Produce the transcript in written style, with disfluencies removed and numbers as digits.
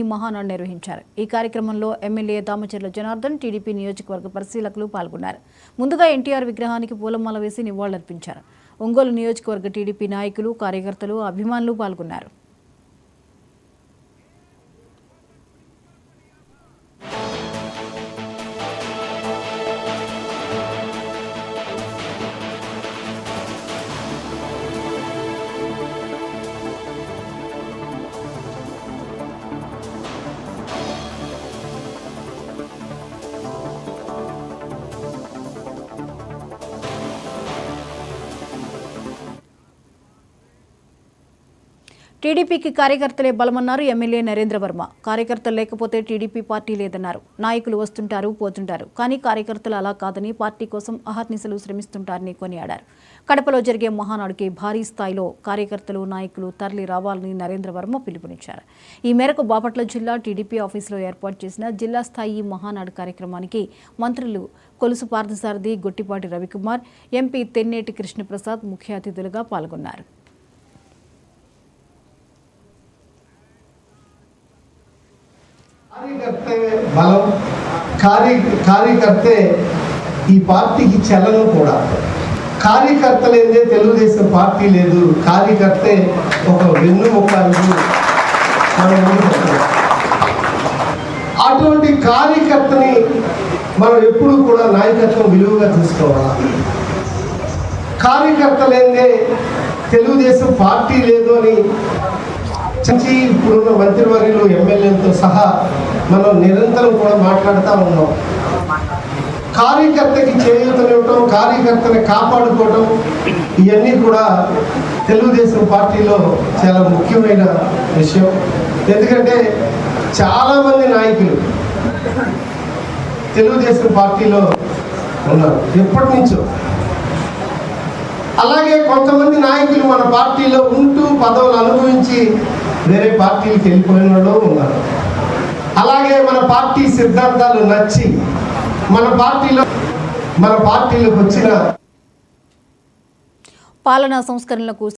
ఈ మహానాడు నిర్వహించారు. ఈ కార్యక్రమంలో ఎమ్మెల్యే దామచర్ల జనార్దన్, టీడీపీ నియోజకవర్గ పరిశీలకులు పాల్గొన్నారు. ముందుగా ఎన్టీఆర్ విగ్రహానికి పూలమాల వేసి నివాళులర్పించారు. ఒంగోలు నియోజకవర్గ టీడీపీ నాయకులు, కార్యకర్తలు, అభిమానులు పాల్గొన్నారు. టీడీపీకి కార్యకర్తలే బలమన్నారు ఎమ్మెల్యే నరేంద్ర వర్మ. కార్యకర్తలు లేకపోతే టీడీపీ పార్టీ లేదన్నారు. నాయకులు వస్తుంటారు, పోతుంటారు, కానీ కార్యకర్తలు అలా కాదని పార్టీ కోసం అహర్నిశలు శ్రమిస్తుంటారని కొనియాడారు. కడపలో జరిగే మహానాడుకి భారీ స్థాయిలో కార్యకర్తలు, నాయకులు తరలి రావాలని నరేంద్ర వర్మ పిలుపునిచ్చారు. ఈ మేరకు బాపట్ల జిల్లా టీడీపీ ఆఫీసులో ఏర్పాటు చేసిన జిల్లా స్థాయి మహానాడు కార్యక్రమానికి మంత్రులు కొలుసు పార్థసారథి, గొట్టిపాటి రవికుమార్, ఎంపీ తెన్నేటి కృష్ణప్రసాద్ ముఖ్య అతిథులుగా పాల్గొన్నారు. కార్యకర్తే బలం, కార్యకర్తే ఈ పార్టీకి చలనం కూడా. కార్యకర్తలేదే తెలుగుదేశం పార్టీ లేదు. కార్యకర్తే ఒక వెన్నుముక. మనం అటువంటి కార్యకర్తని మనం ఎప్పుడు కూడా నాయకత్వం విలువగా తీసుకోవాలి. కార్యకర్తలేదే తెలుగుదేశం పార్టీ లేదు అని ఇప్పుడున్న మంత్రివర్యులు, ఎమ్మెల్యేలతో సహా మనం నిరంతరం కూడా మాట్లాడుతూ ఉన్నాం. కార్యకర్తకి చేయూతనివ్వటం, కార్యకర్తని కాపాడుకోవటం, ఇవన్నీ కూడా తెలుగుదేశం పార్టీలో చాలా ముఖ్యమైన విషయం. ఎందుకంటే చాలామంది నాయకులు తెలుగుదేశం పార్టీలో ఉన్నారు ఎప్పటి నుంచో. అలాగే కొంతమంది నాయకులు మన పార్టీలో ఉంటూ పదవులు అనుభవించి వేరే పార్టీలకు వెళ్ళిపోయిన వాళ్ళు ఉన్నారు. అలాగే మన పార్టీ సిద్ధాంతాలు నచ్చి మన పార్టీలోకి వచ్చిన పాలనా సంస్కరణలకు